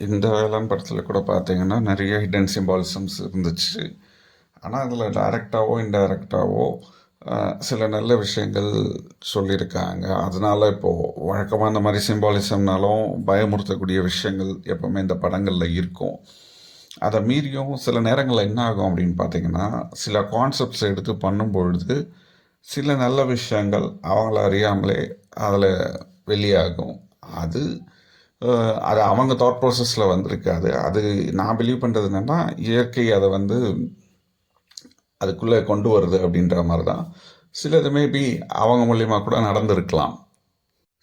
இந்த வேளாண் படத்தில் கூட பார்த்தீங்கன்னா நிறைய ஹிடன் சிம்பாலிசம்ஸ் இருந்துச்சு. ஆனால் அதில் டைரெக்டாவோ இன்டைரக்டாவோ சில நல்ல விஷயங்கள் சொல்லியிருக்காங்க. அதனால இப்போது வழக்கமாக அந்த மாதிரி சிம்பாலிசம்னாலும் பயமுறுத்தக்கூடிய விஷயங்கள் எப்போவுமே இந்த படங்களில் இருக்கும். அதை மீறியும் சில நேரங்களில் என்ன ஆகும் அப்படின்னு பார்த்தீங்கன்னா, சில கான்செப்ட்ஸ் எடுத்து பண்ணும்பொழுது சில நல்ல விஷயங்கள் அவங்கள அறியாமலே அதில் வெளியாகும். அது அது அவங்க தாட் ப்ராசஸில் வந்திருக்காது. அது நான் பிலீவ் பண்ணுறது என்னென்னா, இயற்கை அதை வந்து அதுக்குள்ளே கொண்டு வருது அப்படின்ற மாதிரி தான். சிலது மேபி அவங்க மூலிமா கூட நடந்திருக்கலாம்.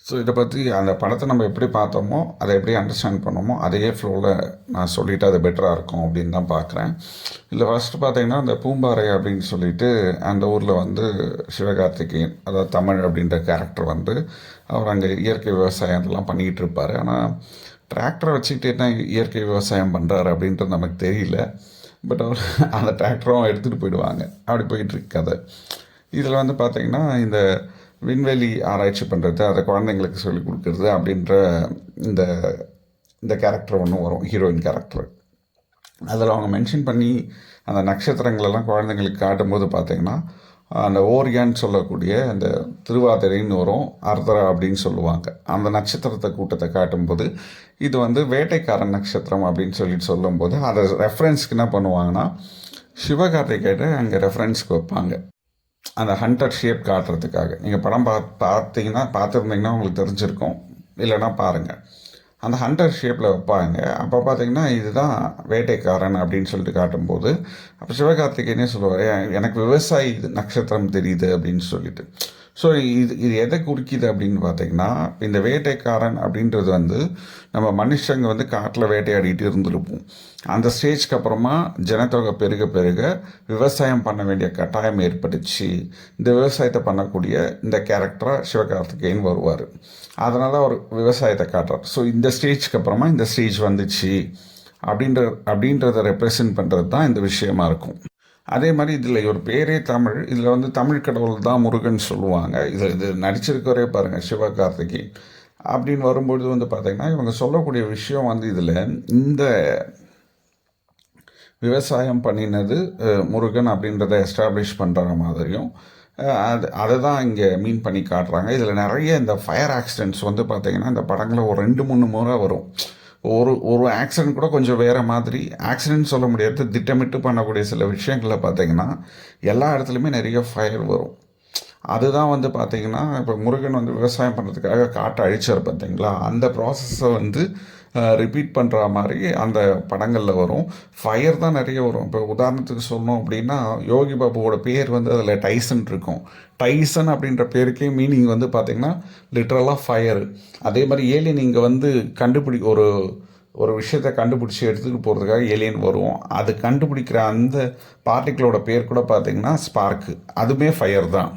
ஸோ இதை பற்றி அந்த படத்தை நம்ம எப்படி பார்த்தோமோ அதை எப்படி அண்டர்ஸ்டாண்ட் பண்ணோமோ அதையே ஃப்ளோவில் நான் சொல்லிவிட்டு அது பெட்டராக இருக்கும் அப்படின்னு தான் பார்க்குறேன். இல்லை ஃபஸ்ட்டு பார்த்தீங்கன்னா இந்த பூம்பாறை அப்படின்னு சொல்லிட்டு அந்த ஊரில் வந்து சிவகார்த்திகேயன், அதாவது தமிழ் அப்படின்ற கேரக்டர் வந்து அவர் அங்கே இயற்கை விவசாயம் அதெல்லாம் பண்ணிக்கிட்டு இருப்பார். ஆனால் டிராக்டரை வச்சுக்கிட்டு என்ன இயற்கை விவசாயம் பண்ணுறாரு அப்படின்றது நமக்கு தெரியல. பட் அவர் அந்த டிராக்டரும் எடுத்துகிட்டு போயிடுவாங்க. அப்படி போயிட்டுருக்கு கதை. இதில் வந்து பார்த்திங்கன்னா இந்த விண்வெளி ஆராய்ச்சி பண்ணுறது, அதை குழந்தைங்களுக்கு சொல்லிக் கொடுக்குறது அப்படின்ற இந்த இந்த கேரக்டர் ஒன்று வரும், ஹீரோயின் கேரக்டர். அதில் அவங்க மென்ஷன் பண்ணி அந்த நட்சத்திரங்களெல்லாம் குழந்தைங்களுக்கு காட்டும்போது பார்த்திங்கன்னா அந்த ஓரியான்னு சொல்லக்கூடிய அந்த திருவாதிரைன்னு வரும், அர்த்தரா அப்படின்னு சொல்லுவாங்க. அந்த நட்சத்திரத்தை கூட்டத்தை காட்டும்போது இது வந்து வேட்டைக்காரன் நட்சத்திரம் அப்படின்னு சொல்லும்போது அதை ரெஃபரன்ஸ்க்கு என்ன பண்ணுவாங்கன்னா சிவகார்த்திகேயனை அங்கே ரெஃபரன்ஸ்க்கு வைப்பாங்க, அந்த ஹண்டர் ஷேப் காட்டுறதுக்காக. நீங்கள் படம் பார்த்துருந்தீங்கன்னா உங்களுக்கு தெரிஞ்சிருக்கும், இல்லைன்னா பாருங்கள். அந்த ஹண்டர் ஷேப்பில் வைப்பாங்க. அப்போ பார்த்தீங்கன்னா இதுதான் வேட்டைக்காரன் அப்படின்னு சொல்லிட்டு காட்டும்போது அப்போ சிவகார்த்திகேயனே சொல்லுவார், எனக்கு விவசாயி நட்சத்திரம் தெரியுது அப்படின்னு சொல்லிட்டு. ஸோ இது எதை குறிக்கிது அப்படின்னு பார்த்தீங்கன்னா, இந்த வேட்டைக்காரன் அப்படின்றது வந்து நம்ம மனுஷங்க வந்து காட்டில் வேட்டையாடிட்டு இருந்திருப்போம். அந்த ஸ்டேஜ்க்கு அப்புறமா ஜனத்தொகை பெருக பெருக விவசாயம் பண்ண வேண்டிய கட்டாயம் ஏற்பட்டுச்சு. இந்த விவசாயத்தை பண்ணக்கூடிய இந்த கேரக்டராக சிவகார்த்திகேயன் வருவார். அதனால் அவர் விவசாயத்தை காட்டுறார். ஸோ இந்த ஸ்டேஜ்க்கு அப்புறமா இந்த ஸ்டேஜ் வந்துச்சு அப்படின்றத ரெப்ரசன்ட் பண்ணுறது தான் இந்த விஷயமா இருக்கும். அதே மாதிரி இதில் ஒரு பேரே தமிழ். இதில் வந்து தமிழ் கடவுள் தான் முருகன் சொல்லுவாங்க. இது நடிச்சிருக்கவரே பாருங்கள், சிவகார்த்திகேயன் அப்படின்னு வரும்பொழுது வந்து பார்த்திங்கன்னா இவங்க சொல்லக்கூடிய விஷயம் வந்து இதில் இந்த விவசாயம் பண்ணினது முருகன் அப்படின்றத எஸ்டாப்ளிஷ் பண்ணுற மாதிரியும் அதை தான் இங்கே மீன் பண்ணி காட்டுறாங்க. இதில் நிறைய இந்த ஃபயர் ஆக்சிடென்ட்ஸ் வந்து பார்த்திங்கன்னா இந்த படங்களில் ஒரு 2-3 முறை வரும். ஒரு ஆக்சிடென்ட் கூட கொஞ்சம் வேறு மாதிரி, ஆக்சிடென்ட் சொல்ல முடியாது, திட்டமிட்டு பண்ணக்கூடிய சில விஷயங்களில் பார்த்திங்கன்னா எல்லா இடத்துலையுமே நிறைய ஃபயர் வரும். அதுதான் வந்து பார்த்திங்கன்னா இப்போ முருகன் வந்து விவசாயம் பண்ணுறதுக்காக காட்டை அழிச்சார் பார்த்திங்களா, அந்த ப்ராசஸை வந்து ரிப்பீட் பண்ணுற மாதிரி அந்த படங்களில் வரும். ஃபயர் தான் நிறைய வரும். இப்போ உதாரணத்துக்கு சொல்லணும் அப்படின்னா யோகி பாபுவோட பேர் வந்து அதில் டைசன் இருக்கும். டைசன் அப்படின்ற பேருக்கே மீனிங் வந்து பார்த்திங்கன்னா லிட்ரலாக ஃபயரு. அதே மாதிரி ஏலியன் இங்கே வந்து ஒரு விஷயத்தை கண்டுபிடிச்சி எடுத்துகிட்டு போகிறதுக்காக ஏலியன் வரும். அது கண்டுபிடிக்கிற அந்த பார்ட்டிக்கிளோட பேர் கூட பார்த்திங்கன்னா ஸ்பார்க்கு, அதுவுமே ஃபயர் தான்.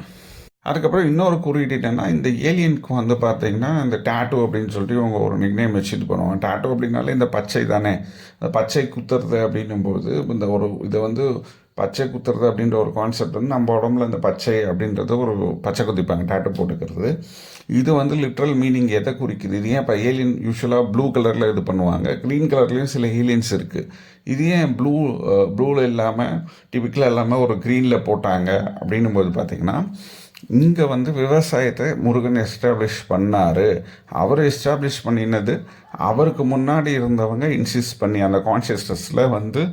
அதுக்கப்புறம் இன்னொரு குறியீடு என்னென்னா, இந்த ஏலியனுக்கு வந்து பார்த்திங்கன்னா இந்த டேட்டூ அப்படின்னு சொல்லிட்டு இவங்க ஒரு நிக்நேம் வச்சுட்டு போனோம். டேட்டூ அப்படின்னாலே இந்த பச்சை தானே, இந்த பச்சை குத்துறது அப்படின்னும்போது இந்த இதை வந்து பச்சை குத்துறது அப்படின்ற ஒரு கான்செப்ட் வந்து நம்ம உடம்புல இந்த பச்சை அப்படின்றது ஒரு பச்சை குத்திப்பாங்க டேட்டூ போட்டுக்கிறது. இது வந்து லிட்ரல் மீனிங் எதை குறிக்குது? இது ஏன் இப்போ ஏலியன் யூஸ்வலாக ப்ளூ கலரில் இது பண்ணுவாங்க, க்ரீன் கலர்லேயும் சில ஏலியன்ஸ் இருக்குது. இது ஏன் ப்ளூவில் இல்லாமல் டிபிக்கலாக இல்லாமல் ஒரு க்ரீனில் போட்டாங்க அப்படின்னும் போது பார்த்திங்கன்னா, இங்கே வந்து விவசாயத்தை முருகன் எஸ்டாப்ளிஷ் பண்ணார். அவர் எஸ்டாப்ளிஷ் பண்ணினது அவருக்கு முன்னாடி இருந்தவங்க இன்சிஸ்ட் பண்ணி அந்த கான்ஷியஸ்னஸில் வந்து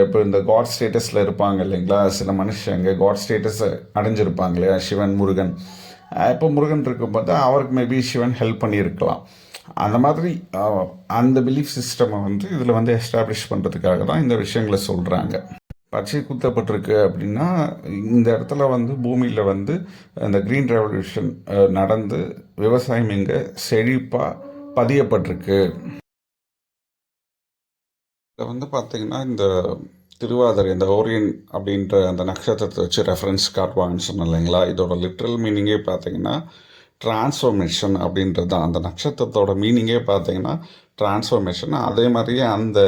இப்போ இந்த காட் ஸ்டேட்டஸில் இருப்பாங்க இல்லைங்களா, சில மனுஷங்க காட் ஸ்டேட்டஸை அடைஞ்சிருப்பாங்க இல்லையா, சிவன் முருகன். இப்போ முருகன் இருக்கும்போது அவருக்கு மேபி சிவன் ஹெல்ப் பண்ணியிருக்கலாம். அந்த மாதிரி அந்த பிலீஃப் சிஸ்டமை வந்து இதில் வந்து எஸ்டாப்ளிஷ் பண்ணுறதுக்காக தான் இந்த விஷயங்களை சொல்கிறாங்க. பச்சை குத்தப்பட்டிருக்கு அப்படின்னா இந்த இடத்துல வந்து பூமியில் வந்து இந்த க்ரீன் ரெவல்யூஷன் நடந்து விவசாயம் இங்கே செழிப்பாக பதியப்பட்டிருக்கு. இதை வந்து பார்த்திங்கன்னா இந்த திருவாதிரை, இந்த ஓரியன் அப்படின்ற அந்த நட்சத்திரத்தை வச்சு ரெஃபரன்ஸ் காட்டுவாங்கன்னு சொன்னேன் இல்லைங்களா, இதோட லிட்ரல் மீனிங்கே பார்த்திங்கன்னா டிரான்ஸ்ஃபர்மேஷன் அப்படின்றது தான். அந்த நட்சத்திரத்தோட மீனிங்கே பார்த்திங்கன்னா டிரான்ஸ்ஃபர்மேஷன். அதே மாதிரியே அந்த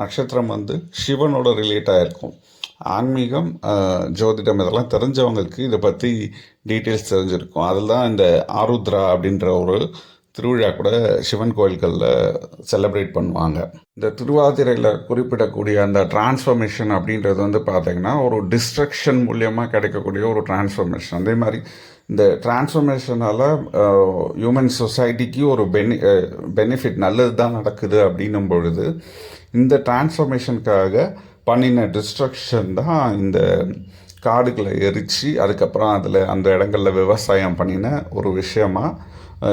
நட்சத்திரம் வந்து சிவனோட ரிலேட்டாக இருக்கும். ஆன்மீகம், ஜோதிடம் இதெல்லாம் தெரிஞ்சவங்களுக்கு இதை பற்றி டீட்டெயில்ஸ் தெரிஞ்சிருக்கும். அதில் தான் இந்த ஆருத்ரா அப்படின்ற ஒரு திருவிழா கூட சிவன் கோயில்களில் செலிப்ரேட் பண்ணுவாங்க. இந்த திருவாதிரையில் குறிப்பிடக்கூடிய அந்த டிரான்ஸ்ஃபர்மேஷன் அப்படின்றது வந்து பார்த்திங்கன்னா ஒரு டிஸ்ட்ரக்ஷன் மூலியமாக கிடைக்கக்கூடிய ஒரு டிரான்ஸ்ஃபர்மேஷன். அதே மாதிரி இந்த டிரான்ஸ்ஃபர்மேஷனால் ஹியூமன் சொசைட்டிக்கு ஒரு பெனிஃபிட் நல்லது தான் நடக்குது அப்படின்னும் பொழுது இந்த டிரான்ஸ்ஃபர்மேஷனுக்காக பண்ணின டிஸ்ட்ரக்ஷன் தான் இந்த காடுகளை எரித்து அதுக்கப்புறம் அதில் அந்த இடங்களில் விவசாயம் பண்ணின ஒரு விஷயமா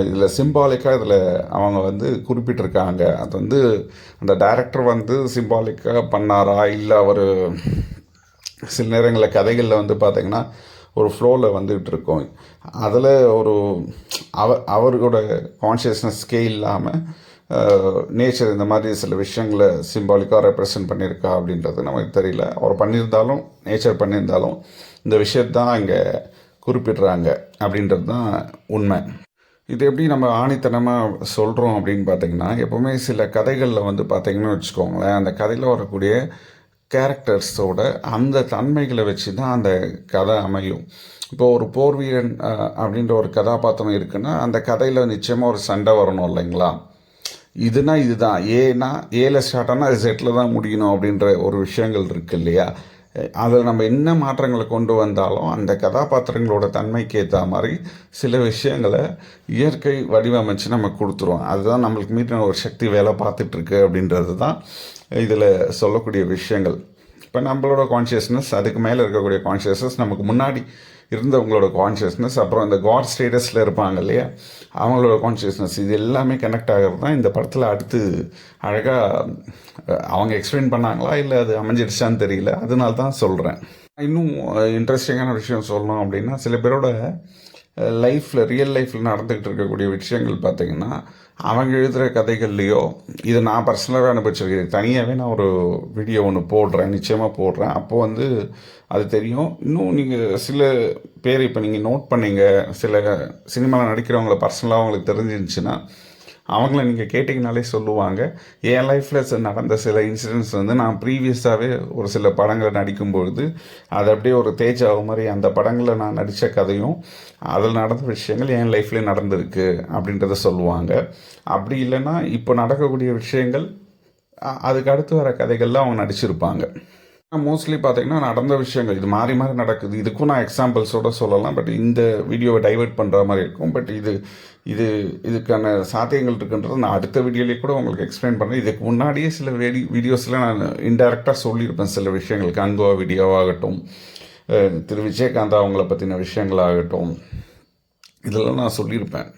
இதில் சிம்பாலிக்காக இதில் அவங்க வந்து குறிப்பிட்டிருக்காங்க. அது வந்து அந்த டைரக்டர் வந்து சிம்பாலிக்காக பண்ணாரா, இல்லை அவர் சில நேரங்களில் கதைகளில் வந்து பார்த்திங்கன்னா ஒரு ஃப்ளோவில் வந்துகிட்டு இருக்கோம். அதில் ஒரு அவரோட கான்ஷியஸ்னஸ்கே இல்லாமல் நேச்சர் இந்த மாதிரி சில விஷயங்களை சிம்பாலிக்காக ரெப்ரசன்ட் பண்ணியிருக்கா அப்படின்றது நமக்கு தெரியல. அவர் பண்ணியிருந்தாலும் நேச்சர் பண்ணியிருந்தாலும் இந்த விஷயத்தான் இங்கே குறிப்பிடுறாங்க அப்படின்றது தான் உண்மை. இது எப்படி நம்ம ஆணித்தனமாக சொல்கிறோம் அப்படின்னு பார்த்திங்கன்னா, எப்போவுமே சில கதைகளில் வந்து பார்த்திங்கன்னு வச்சுக்கோங்களேன், அந்த கதையில் வரக்கூடிய கேரக்டர்ஸோட அந்த தன்மைகளை வச்சு தான் அந்த கதை அமையும். இப்போ ஒரு போர் வீரன் அப்படின்ற ஒரு கதாபாத்திரம் இருக்குன்னா அந்த கதையில் நிச்சயமாக ஒரு சண்டை வரணும் இல்லைங்களா. இதுனா இதுதான் ஏன்னா ஏல ஸ்டார்ட் ஆனால் அது செட்டில் தான் முடியணும் அப்படின்ற ஒரு விஷயங்கள் இருக்குது இல்லையா. அதில் நம்ம என்ன மாற்றங்களை கொண்டு வந்தாலும் அந்த கதாபாத்திரங்களோட தன்மைக்கு ஏற்ற மாதிரி சில விஷயங்களை இயற்கை வடிவமைச்சு நம்ம கொடுத்துருவோம். அதுதான் நம்மளுக்கு மீறின ஒரு சக்தி வேலை பார்த்துட்ருக்கு அப்படின்றது தான் இதில் சொல்லக்கூடிய விஷயங்கள். இப்போ நம்மளோட கான்ஷியஸ்னஸ், அதுக்கு மேலே இருக்கக்கூடிய கான்ஷியஸ்னஸ், நமக்கு முன்னாடி இருந்தவங்களோட கான்ஷியஸ்னஸ், அப்புறம் இந்த காட் ஸ்டேட்டஸில் இருப்பாங்க இல்லையா அவங்களோட கான்ஷியஸ்னஸ், இது எல்லாமே கனெக்ட் ஆகிறது தான் இந்த படத்தில் அடுத்து அழகாக அவங்க எக்ஸ்பிளைன் பண்ணாங்களா இல்லை அது அமைஞ்சிடுச்சான்னு தெரியல, அதனால தான் சொல்கிறேன். இன்னும் இன்ட்ரெஸ்டிங்கான விஷயம் சொல்லணும் அப்படின்னா, சில பேரோட லைஃப்பில் ரியல் லைஃப்பில் நடந்துக்கிட்டு இருக்கக்கூடிய விஷயங்கள் பார்த்திங்கன்னா அவங்க எழுதுகிற கதைகள்லையோ, இதை நான் பர்சனலாகவே அனுபவிச்சிருக்கேன். தனியாகவே நான் ஒரு வீடியோ ஒன்று போடுறேன், நிச்சயமாக போடுறேன். அப்போது வந்து அது தெரியும். இன்னும் நீங்கள் சில பேர் இப்போ நீங்கள் நோட் பண்ணீங்க, சில சினிமாவில் நடிக்கிறவங்கள பர்சனலாக அவங்களுக்கு தெரிஞ்சிருந்துச்சுன்னா அவங்கள நீங்கள் கேட்டிங்கனாலே சொல்லுவாங்க. என் லைஃப்பில் நடந்த சில இன்சிடென்ட்ஸ் வந்து நான் ப்ரீவியஸாகவே ஒரு சில படங்களை நடிக்கும்பொழுது அது அப்படியே ஒரு தேஜாவு மாதிரி அந்த படங்களில் நான் நடித்த கதையும் அதில் நடந்த விஷயங்கள் என் லைஃப்லேயே நடந்திருக்கு அப்படின்றத சொல்லுவாங்க. அப்படி இல்லைன்னா இப்போ நடக்கக்கூடிய விஷயங்கள் அதுக்கு அடுத்து வர கதைகளில் அவங்க நடிச்சிருப்பாங்க. மோஸ்ட்லி பார்த்திங்கன்னா நடந்த விஷயங்கள் இது மாறி மாறி நடக்குது. இதுக்கும் நான் எக்ஸாம்பிள்ஸோடு சொல்லலாம், பட் இந்த வீடியோவை டைவெர்ட் பண்ணுற மாதிரி இருக்கும். பட் இதுக்கான சாத்தியங்கள் இருக்குன்றது நான் அடுத்த வீடியோலேயே கூட உங்களுக்கு எக்ஸ்பிளைன் பண்ணுறேன். இதுக்கு முன்னாடியே சில வீடியோஸில் நான் இன்டெரக்டாக சொல்லியிருப்பேன் சில விஷயங்களுக்கு. அங்கோவா வீடியோவாகட்டும், திரு விஜயகாந்த் அவங்கள பற்றின விஷயங்களாகட்டும், இதெல்லாம் நான் சொல்லியிருப்பேன்.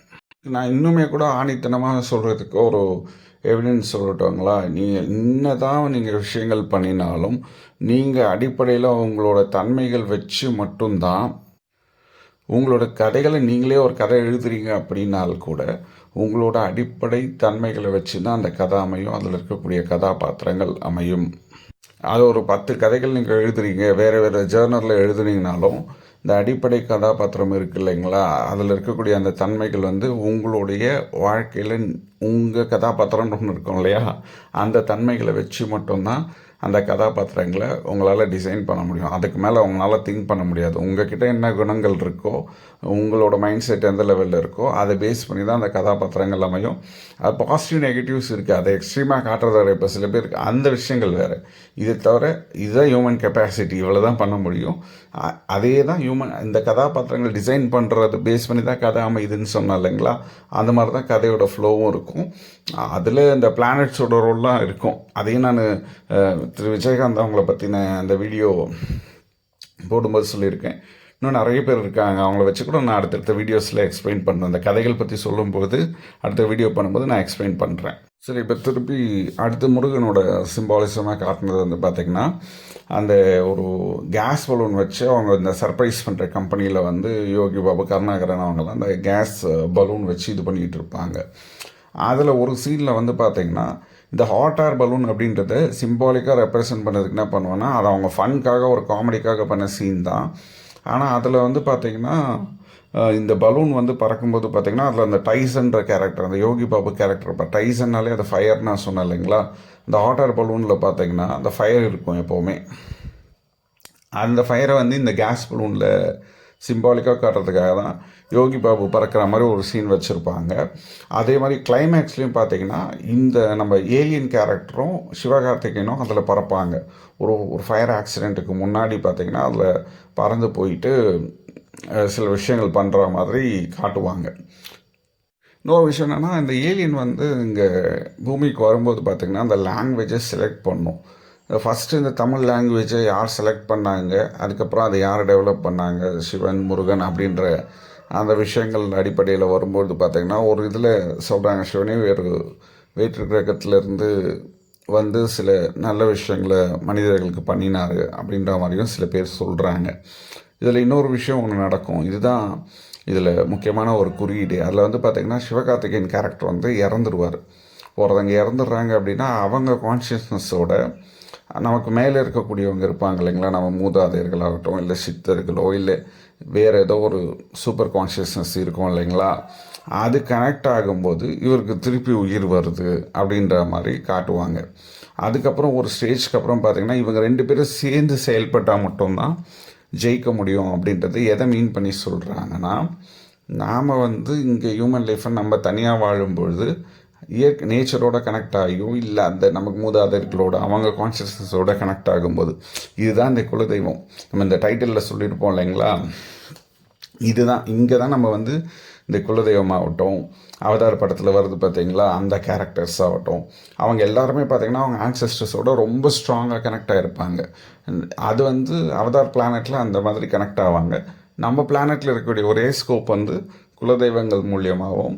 நான் இன்னுமே கூட ஆணித்தனமாக சொல்கிறதுக்கு ஒரு எவிடன்ஸ் சொல்லட்டுங்களா. நீங்கள் என்னதான் நீங்கள் விஷயங்கள் பண்ணினாலும் நீங்கள் அடிப்படையில் உங்களோட தன்மைகள் வச்சு மட்டும்தான் உங்களோட கதைகளை நீங்களே ஒரு கதை எழுதுறீங்க அப்படின்னால் கூட உங்களோட அடிப்படை தன்மைகளை வச்சு தான் அந்த கதை அமையும், அதில் இருக்கக்கூடிய கதாபாத்திரங்கள் அமையும். அது ஒரு 10 கதைகள் நீங்கள் எழுதுறீங்க, வேறு வேறு ஜேர்னலில் எழுதுனீங்கனாலும் இந்த அடிப்படை கதாபாத்திரம் இருக்குது இல்லைங்களா, அதில் இருக்கக்கூடிய அந்த தன்மைகள் வந்து உங்களுடைய வாழ்க்கையில் உங்கள் கதாபாத்திரம்னு ஒன்று இருக்கும் இல்லையா, அந்த தன்மைகளை வச்சு மட்டும்தான் அந்த கதாபாத்திரங்களை உங்களால் டிசைன் பண்ண முடியும். அதுக்கு மேலே உங்களால் திங்க் பண்ண முடியாது. உங்கள்கிட்ட என்ன குணங்கள் இருக்கோ, உங்களோட மைண்ட் செட் எந்த லெவலில் இருக்கோ அதை பேஸ் பண்ணி தான் அந்த கதாபாத்திரங்கள் அமையும். அது பாசிட்டிவ் நெகட்டிவ்ஸ் இருக்குது, அதை எக்ஸ்ட்ரீமாக காட்டுறத வேறு. இப்போ சில பேருக்கு அந்த விஷயங்கள் வேறு. இதை தவிர இதுதான் ஹியூமன் கெப்பாசிட்டி, இவ்வளோ தான் பண்ண முடியும். அதே தான் இந்த கதாபாத்திரங்கள் டிசைன் பண்ணுறது பேஸ் பண்ணி தான் கதை அமையுதுன்னு சொன்னோம் இல்லைங்களா, அந்த மாதிரி தான் கதையோட ஃப்ளோவும் இருக்கும். அதில் இந்த பிளானட்ஸோட ரோல்லாம் இருக்கும். அதையும் நான் திரு விஜயகாந்த் அவங்கள பற்றின அந்த வீடியோ போடும்போது சொல்லியிருக்கேன். இன்னும் நிறைய பேர் இருக்காங்க, அவங்கள வச்சு கூட நான் அடுத்தடுத்த வீடியோஸில் எக்ஸ்பிளைன் பண்ணுறேன். அந்த கதைகள் பற்றி சொல்லும்போது அடுத்த வீடியோ பண்ணும்போது நான் எக்ஸ்பிளைன் பண்ணுறேன். சரி, இப்போ திருப்பி அடுத்து முருகனோட சிம்பாலிசமாக காட்டினது வந்து பார்த்திங்கன்னா, அந்த ஒரு கேஸ் பலூன் வச்சு அவங்க இந்த சர்ப்ரைஸ் பண்ணுற கம்பெனியில் வந்து யோகி பாபு, கருணாகரன் அவங்கெல்லாம் அந்த கேஸ் பலூன் வச்சு இது பண்ணிகிட்டு இருப்பாங்க. அதில் ஒரு சீனில் வந்து பார்த்திங்கன்னா இந்த ஹாட் ஏர் பலூன் அப்படின்றத சிம்பாலிக்காக ரெப்ரசன்ட் பண்ணுறதுக்கு என்ன பண்ணுவேன்னா, அது அவங்க ஃபன்காக ஒரு காமெடிக்காக பண்ண சீன் தான். ஆனால் அதில் வந்து பார்த்திங்கன்னா இந்த பலூன் வந்து பறக்கும்போது பார்த்திங்கன்னா அதில் அந்த டைசன்ற கேரக்டர், அந்த யோகி பாபு கேரக்டர், இப்போ டைசன்னாலே அது ஃபயர் நான் சொன்னேன் இல்லைங்களா. இந்த ஹாட் ஏர் பலூனில் பார்த்திங்கன்னா அந்த ஃபயர் இருக்கும் எப்போவுமே. அந்த ஃபயரை வந்து இந்த கேஸ் பலூனில் சிம்பாலிக்காக காட்டுறதுக்காக தான் யோகி பாபு பறக்கிற மாதிரி ஒரு சீன் வச்சுருப்பாங்க. அதே மாதிரி கிளைமேக்ஸ்லேயும் பார்த்தீங்கன்னா இந்த நம்ம ஏலியன் கேரக்டரும் சிவகார்த்திகேயனும் அதில் பறப்பாங்க. ஒரு ஒரு ஃபயர் ஆக்சிடெண்ட்டுக்கு முன்னாடி பார்த்தீங்கன்னா அதில் பறந்து போயிட்டு சில விஷயங்கள் பண்ணுற மாதிரி காட்டுவாங்க. இன்னொரு விஷயம் என்னென்னா, இந்த ஏலியன் வந்து இங்கே பூமிக்கு வரும்போது பார்த்திங்கன்னா அந்த லாங்குவேஜை செலக்ட் பண்ணும். ஃபஸ்ட்டு இந்த தமிழ் லாங்குவேஜை யார் செலக்ட் பண்ணாங்க, அதுக்கப்புறம் அதை யார் டெவலப் பண்ணாங்க, சிவன் முருகன் அப்படின்ற அந்த விஷயங்கள் அடிப்படையில் வரும்போது பார்த்திங்கன்னா ஒரு இதில் சொல்கிறாங்க, சிவனே வேற்று கிரகத்திலேருந்து வந்து சில நல்ல விஷயங்களை மனிதர்களுக்கு பண்ணினார் அப்படின்ற மாதிரியும் சில பேர் சொல்கிறாங்க. இதில் இன்னொரு விஷயம் ஒன்று நடக்கும். இதுதான் இதில் முக்கியமான ஒரு குறியீடு. அதில் வந்து பார்த்திங்கன்னா சிவகார்த்திகேயன் கேரக்டர் வந்து இறந்துருவார். ஒருத்தங்க இறந்துடுறாங்க அப்படின்னா அவங்க கான்ஷியஸ்னஸோட நமக்கு மேலே இருக்கக்கூடியவங்க இருப்பாங்க இல்லைங்களா, நம்ம மூதாதையர்களாகட்டும், இல்லை சித்தர்களோ, இல்லை வேறு ஏதோ ஒரு சூப்பர் கான்ஷியஸ்னஸ் இருக்கும் இல்லைங்களா, அது கனெக்ட் ஆகும்போது இவருக்கு திருப்பி உயிர் வருது அப்படின்ற மாதிரி காட்டுவாங்க. அதுக்கப்புறம் ஒரு ஸ்டேஜ்க்கு அப்புறம் பார்த்திங்கன்னா இவங்க 2 பேரும் சேர்ந்து செயல்பட்டால் மட்டும்தான் ஜெயிக்க முடியும். அப்படின்றது எதை மீன் பண்ணி சொல்கிறாங்கன்னா, நாம் வந்து இங்கே ஹியூமன் லைஃப்பை நம்ம தனியாக வாழும்பொழுது நேச்சரோட கனெக்ட் ஆகியும், இல்லை அந்த நமக்கு மூதாதையர்களோட அவங்க கான்ஷியஸ்னஸோட கனெக்ட் ஆகும்போது, இதுதான் இந்த குலதெய்வம். நம்ம இந்த டைட்டிலில் சொல்லியிருப்போம் இல்லைங்களா, இதுதான் இங்கே தான் நம்ம வந்து இந்த குலதெய்வம் ஆகட்டும், அவதார் படத்தில் வருது பார்த்தீங்களா, அந்த கேரக்டர்ஸ் ஆகட்டும், அவங்க எல்லாருமே பார்த்திங்கன்னா அவங்க ஆன்செஸ்டர்ஸோட ரொம்ப ஸ்ட்ராங்காக கனெக்ட் ஆகிருப்பாங்க. அது வந்து அவதார் பிளானெட்டில் அந்த மாதிரி கனெக்ட் ஆவாங்க. நம்ம பிளானெட்டில் இருக்கக்கூடிய ஒரே ஸ்கோப் வந்து குலதெய்வங்கள் மூலியமாகவும்,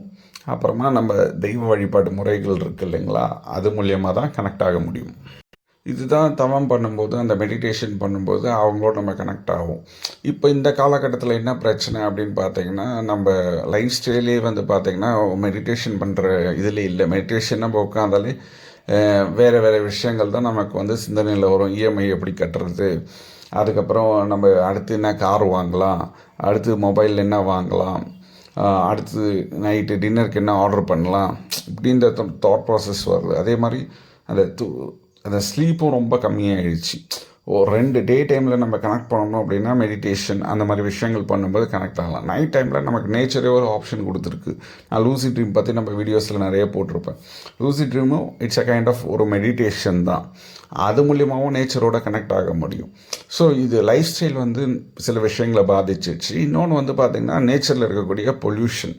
அப்புறமா நம்ம தெய்வ வழிபாட்டு முறைகள் இருக்குது இல்லைங்களா, அது மூலியமாக தான் கனெக்ட் ஆக முடியும். இதுதான் தவம் பண்ணும்போது, அந்த மெடிடேஷன் பண்ணும்போது அவங்களோட நம்ம கனெக்ட் ஆகும். இப்போ இந்த காலகட்டத்தில் என்ன பிரச்சனை அப்படின்னு பார்த்தீங்கன்னா, நம்ம லைஃப் ஸ்டைலே வந்து பார்த்திங்கன்னா மெடிடேஷன் பண்ணுற இதில் இல்லை. மெடிடேஷன் நம்ம உட்காந்தாலே வேறு வேறு விஷயங்கள் தான் நமக்கு வந்து சிந்தனையில் வரும். இஎம்ஐ எப்படி கட்டுறது, அதுக்கப்புறம் நம்ம அடுத்து என்ன கார் வாங்கலாம், அடுத்து மொபைல் என்ன வாங்கலாம், அடுத்து நைட்டு டின்னருக்கு என்ன ஆர்டர் பண்ணலாம், இப்படின்ற தாட் ப்ராசஸ் வருது. அதே மாதிரி அந்த ஸ்லீப்பும் ரொம்ப கம்மியாகிடுச்சு. ஒரு 2 டே டைமில் நம்ம கனெக்ட் பண்ணணும் அப்படின்னா மெடிடேஷன் அந்த மாதிரி விஷயங்கள் பண்ணும்போது கனெக்ட் ஆகலாம். நைட் டைமில் நமக்கு நேச்சரே ஒரு ஆப்ஷன் கொடுத்துருக்கு. நான் லூசி ட்ரீம் பற்றி நம்ம வீடியோஸில் நிறைய போட்டிருப்பேன். லூசி ட்ரீமும் இட்ஸ் அ கைண்ட் ஆஃப் ஒரு மெடிடேஷன் தான். அது மூலியமாகவும் நேச்சரோட கனெக்ட் ஆக முடியும். ஸோ இது லைஃப் ஸ்டைல் வந்து சில விஷயங்களை பாதிச்சிச்சு. இன்னொன்று வந்து பார்த்திங்கன்னா நேச்சரில் இருக்கக்கூடிய பொல்யூஷன்,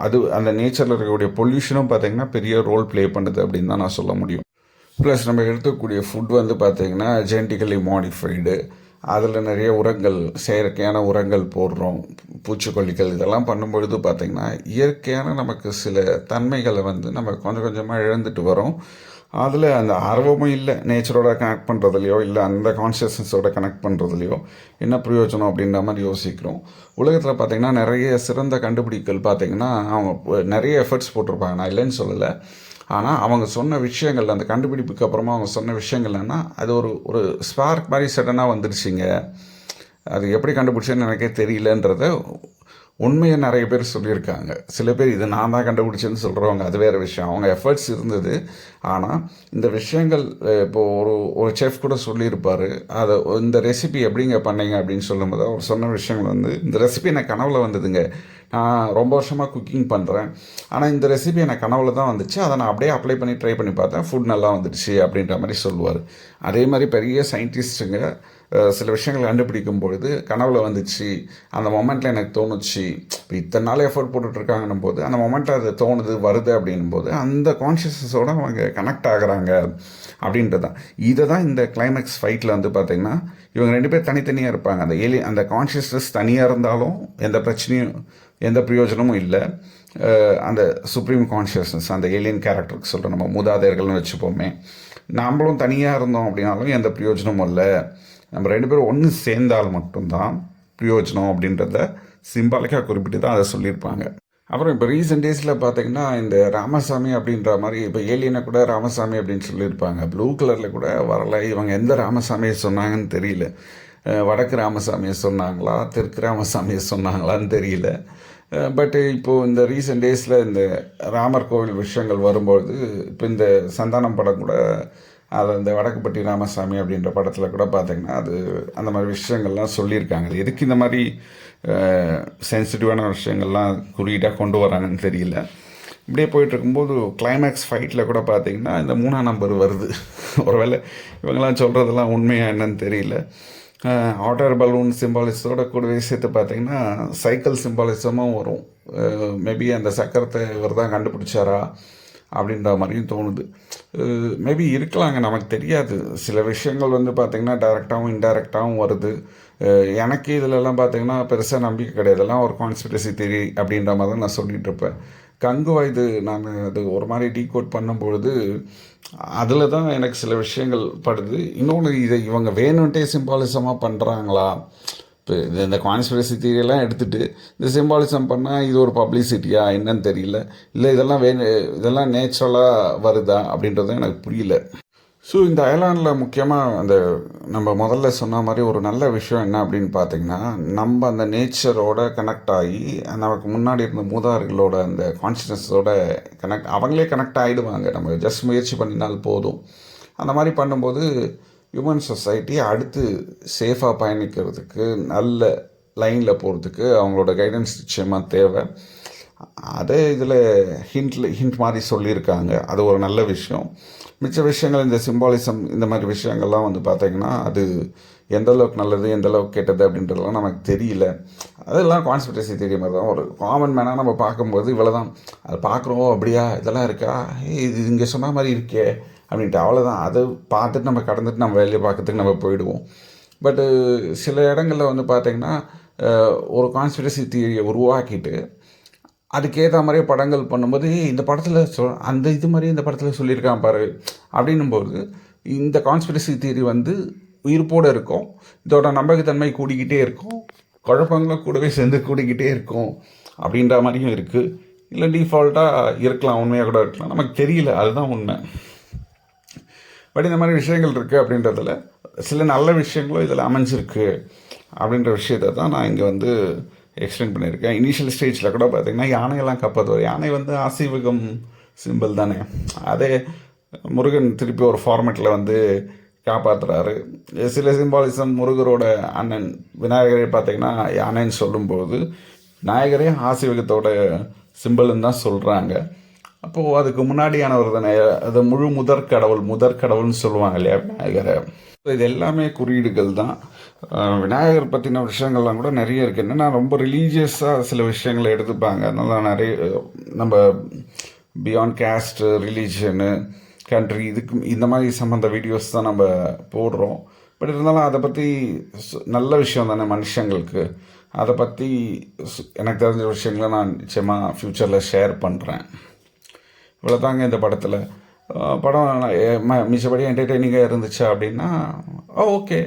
அது அந்த நேச்சரில் இருக்கக்கூடிய பொல்யூஷனும் பார்த்திங்கன்னா பெரிய ரோல் ப்ளே பண்ணுது அப்படின்னு தான் நான் சொல்ல முடியும். ப்ளஸ் நம்ம எடுத்துக்கூடிய ஃபுட் வந்து பார்த்திங்கன்னா ஜெனட்டிக்கலி மாடிஃபைடு, அதில் நிறைய உரங்கள், செயற்கையான உரங்கள் போடுறோம், பூச்சிக்கொல்லிகள் இதெல்லாம் பண்ணும்பொழுது பார்த்திங்கன்னா இயற்கையான நமக்கு சில தன்மைகளை வந்து நம்ம கொஞ்சம் கொஞ்சமாக இழந்துட்டு வரோம். அதில் அந்த ஆர்வமும் இல்லை நேச்சரோட கனெக்ட் பண்ணுறதுலையோ, இல்லை அந்த கான்ஷியஸ்னஸோட கனெக்ட் பண்ணுறதுலையோ என்ன பிரயோஜனம் அப்படின்ற மாதிரி யோசிக்கிறோம். உலகத்தில் பார்த்திங்கன்னா நிறைய சிறந்த கண்டுபிடிப்புகள் பார்த்திங்கன்னா அவங்க நிறைய எஃபர்ட்ஸ் போட்டிருப்பாங்க, நான் இல்லைன்னு சொல்லலை. ஆனால் அவங்க சொன்ன விஷயங்கள், அந்த கண்டுபிடிப்புக்கு அப்புறமா அவங்க சொன்ன விஷயங்கள்னா அது ஒரு ஸ்பார்க் மாதிரி சடனாக வந்துடுச்சிங்க. அது எப்படி கண்டுபிடிச்சேன்னு எனக்கே தெரியலன்றத உண்மையை நிறைய பேர் சொல்லியிருக்காங்க. சில பேர் இது நான் தான் கண்டுபிடிச்சேன்னு சொல்கிறவங்க, அது வேறு விஷயம். அவங்க எஃபர்ட்ஸ் இருந்தது. ஆனால் இந்த விஷயங்கள் இப்போது ஒரு செஃப் கூட சொல்லியிருப்பார், அதை இந்த ரெசிபி எப்படிங்க பண்ணீங்க அப்படின்னு சொல்லும்போது அவர் சொன்ன விஷயங்கள் வந்து, இந்த ரெசிபி எனக்கு கனவில் வந்ததுங்க, நான் ரொம்ப வருஷமாக குக்கிங் பண்ணுறேன், ஆனால் இந்த ரெசிபி எனக்கு கனவுல தான் வந்துச்சு, அதை நான் அப்படியே அப்ளை பண்ணி ட்ரை பண்ணி பார்த்தேன், ஃபுட் நல்லா வந்துடுச்சு அப்படின்ற மாதிரி சொல்லுவார். அதே மாதிரி பெரிய சயின்டிஸ்ட்டுங்க சில விஷயங்கள் கண்டுபிடிக்கும் பொழுது கனவுல வந்துச்சு, அந்த மொமெண்ட்டில் எனக்கு தோணுச்சு, இப்போ இத்தனை நாள் எஃபர்ட் போட்டுட்ருக்காங்கன்னும் போது அந்த மொமெண்ட்டில் அது தோணுது வருது அப்படின்னும் போது அந்த கான்ஷியஸ்னஸோடு அவங்க கனெக்ட் ஆகுறாங்க அப்படின்றது தான். இதை தான் இந்த கிளைமேக்ஸ் ஃபைட்டில் வந்து பார்த்திங்கன்னா இவங்க 2 பேர் தனித்தனியாக இருப்பாங்க. அந்த கான்ஷியஸ்னஸ் தனியாக இருந்தாலும் எந்த பிரச்சனையும் எந்த பிரயோஜனமும் இல்லை. அந்த சுப்ரீம் கான்ஷியஸ்னஸ், அந்த ஏலியன் கேரக்டருக்கு சொல்கிற நம்ம மூதாதையர்கள்னு வச்சுப்போமே, நம்மளும் தனியாக இருந்தோம் அப்படின்னாலும் எந்த பிரயோஜனமும் இல்லை. நம்ம 2 பேரும் ஒன்று சேர்ந்தால் மட்டும்தான் பிரயோஜனம் அப்படின்றத சிம்பாலிக்காக குறிப்பிட்டு தான் அதை சொல்லியிருப்பாங்க. அப்புறம் இப்போ ரீசெண்ட் டேஸில் பார்த்திங்கன்னா இந்த ராமசாமி அப்படின்ற மாதிரி, இப்போ ஏலியனை கூட ராமசாமி அப்படின்னு சொல்லியிருப்பாங்க. ப்ளூ கலரில் கூட வரலை. இவங்க எந்த ராமசாமியை சொன்னாங்கன்னு தெரியல. வடக்கு ராமசாமியை சொன்னாங்களா, தெற்கு ராமசாமியை சொன்னாங்களான்னு தெரியல. பட்டு இப்போது இந்த ரீசெண்ட் டேஸில் இந்த ராமர் கோவில் விஷயங்கள் வரும்பொழுது, இப்போ இந்த சந்தானம் படம் கூட அது அந்த வடக்குப்பட்டி ராமசாமி அப்படின்ற படத்தில் கூட பார்த்தீங்கன்னா அது அந்த மாதிரி விஷயங்கள்லாம் சொல்லியிருக்காங்க. அது எதுக்கு இந்த மாதிரி சென்சிட்டிவான விஷயங்கள்லாம் குறியீட்டாக கொண்டு வராங்கன்னு தெரியல. இப்படியே போயிட்டுருக்கும்போது கிளைமேக்ஸ் ஃபைட்டில் கூட பார்த்தீங்கன்னா இந்த 3ஆம் நம்பர் வருது. ஒருவேளை இவங்கெல்லாம் சொல்கிறதெல்லாம் உண்மையாக என்னன்னு தெரியல. வாட்டர் பலூன் சிம்பாலிஸோட கூடவே சேர்த்து பார்த்தீங்கன்னா சைக்கிள் சிம்பாலிசமும் வரும். மேபி அந்த சக்கரத்தை இவர் தான் கண்டுபிடிச்சாரா அப்படின்ற மாதிரியும் தோணுது. மேபி இருக்கலாங்க, நமக்கு தெரியாது. சில விஷயங்கள் வந்து பார்த்திங்கன்னா டைரெக்டாகவும் இன்டைரக்டாகவும் வருது. எனக்கு இதிலெல்லாம் பார்த்திங்கன்னா பெருசாக நம்பிக்கை கிடையாது. இதெல்லாம் ஒரு கான்ஸ்பிரசி தியரி அப்படின்ற மாதிரி தான் நான் சொல்லிகிட்டு இருப்பேன். கங்குவா இது நான் அது ஒரு மாதிரி டீகோட் பண்ணும்பொழுது அதில் தான் எனக்கு சில விஷயங்கள் படுது. இன்னொன்று இதை இவங்க வேணுன்ட்டே சிம்பாலிசமாக பண்ணுறாங்களா? இப்போ இந்த கான்ஸ்பிரசி தியரியெல்லாம் எடுத்துகிட்டு இந்த சிம்பாலிசம் பண்ணால் இது ஒரு பப்ளிசிட்டியா என்னன்னு தெரியல. இல்லை இதெல்லாம் நேச்சுரலாக வருதா அப்படின்றது எனக்கு புரியல. ஸோ இந்த ஐலாண்டில் முக்கியமாக அந்த நம்ம முதல்ல சொன்ன மாதிரி ஒரு நல்ல விஷயம் என்ன அப்படின்னு பார்த்தீங்கன்னா, நம்ம அந்த நேச்சரோட கனெக்ட் ஆகி நமக்கு முன்னாடி இருந்த மூதார்களோட அந்த கான்ஷியஸ்னஸோட அவங்களே கனெக்ட் ஆகிடுவாங்க. நம்ம ஜஸ்ட் முயற்சி பண்ணினால் போதும். அந்த மாதிரி பண்ணும்போது ஹியூமன் சொசைட்டி அடுத்து சேஃபாக பயணிக்கிறதுக்கு நல்ல லைனில் போகிறதுக்கு அவங்களோட கைடன்ஸ் நிச்சயமாக தேவை. அதே இதில் ஹிண்ட் மாதிரி சொல்லியிருக்காங்க. அது ஒரு நல்ல விஷயம். மிச்ச விஷயங்கள் இந்த சிம்பாலிசம் இந்த மாதிரி விஷயங்கள்லாம் வந்து பார்த்திங்கன்னா அது எந்த அளவுக்கு நல்லது எந்த அளவுக்கு கெட்டது அப்படின்றதெல்லாம் நமக்கு தெரியல. அதெல்லாம் கான்ஸ்பிரசி தியரி மாதிரி தான். ஒரு காமன் மேனாக நம்ம பார்க்கும்போது இவ்வளோ தான். அதை பார்க்குறோம், அப்படியா இதெல்லாம் இருக்கா, இது இங்கே சொன்ன மாதிரி இருக்கே அப்படின்ட்டு அவ்வளோதான். அதை பார்த்துட்டு நம்ம கடந்துட்டு நம்ம வேலையை பார்க்கறதுக்கு நம்ம போயிடுவோம். பட்டு சில இடங்களில் வந்து பார்த்திங்கன்னா ஒரு கான்ஸ்பிரசி தியரியை உருவாக்கிட்டு அதுக்கேற்ற மாதிரியே படங்கள் பண்ணும்போது இந்த படத்தில் அந்த இது மாதிரி இந்த படத்தில் சொல்லியிருக்கான் பாரு அப்படின்னும்போது இந்த கான்ஸ்பிரசி தியரி வந்து உயிர்ப்போடு இருக்கும். இதோட நம்பகத்தன்மை கூடிக்கிட்டே இருக்கும். குழப்பங்களும் கூடவே சேர்ந்து கூடிக்கிட்டே இருக்கும் அப்படின்ற மாதிரியும் இருக்குது. இல்லை டிஃபால்ட்டாக இருக்கலாம், உண்மையாக கூட இருக்கலாம், நமக்கு தெரியல. அதுதான் உண்மை. பட் இந்த மாதிரி விஷயங்கள் இருக்குது அப்படின்றதில் சில நல்ல விஷயங்களும் இதில் அமைஞ்சிருக்கு அப்படின்ற விஷயத்தை தான் நான் இங்கே வந்து எக்ஸ்பிளைன் பண்ணியிருக்கேன். இனிஷியல் ஸ்டேஜில் கூட பார்த்திங்கன்னா யானையெல்லாம் காப்பாற்றுவார். யானை வந்து ஆசீவகம் சிம்பிள் தானே. அதே முருகன் திருப்பி ஒரு ஃபார்மேட்டில் வந்து காப்பாற்றுறாரு. சில சிம்பாலிசம் முருகரோட அண்ணன் விநாயகரே பார்த்திங்கன்னா யானைன்னு சொல்லும்போது விநாயகரே ஆசீவகத்தோட சிம்பிள்னு தான் சொல்கிறாங்க. அப்போது அதுக்கு முன்னாடியானவர் தானே, அது முதற்கடவுள்னு சொல்லுவாங்க இல்லையா விநாயகரை. இது எல்லாமே குறியீடுகள் தான். விநாயகர் பற்றின விஷயங்கள்லாம் கூட நிறைய இருக்குது. என்னென்னா ரொம்ப ரிலீஜியஸாக சில விஷயங்களை எடுத்துப்பாங்க. அதனால நிறைய நம்ம பியாண்ட் கேஸ்ட் ரிலீஜனு கண்ட்ரி இதுக்கு இந்த மாதிரி சம்மந்த வீடியோஸ் தான் நம்ம போடுறோம். பட் இருந்தாலும் அதை பற்றி நல்ல விஷயம் தானே மனுஷங்களுக்கு. அதை பற்றி எனக்கு தெரிஞ்ச விஷயங்களை நான் நிச்சயமாக ஃப்யூச்சரில் ஷேர் பண்ணுறேன். இவ்வளோ தாங்க இந்த படத்தில். படம் மிச்சபடி என்டர்டெய்னிங்காக இருந்துச்சு அப்படின்னா ஓகே,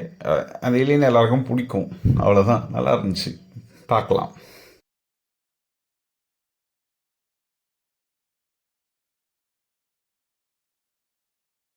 அந்த ஏலியன் எல்லாருக்கும் பிடிக்கும். அவ்வளோதான், நல்லா இருந்துச்சு, பார்க்கலாம்.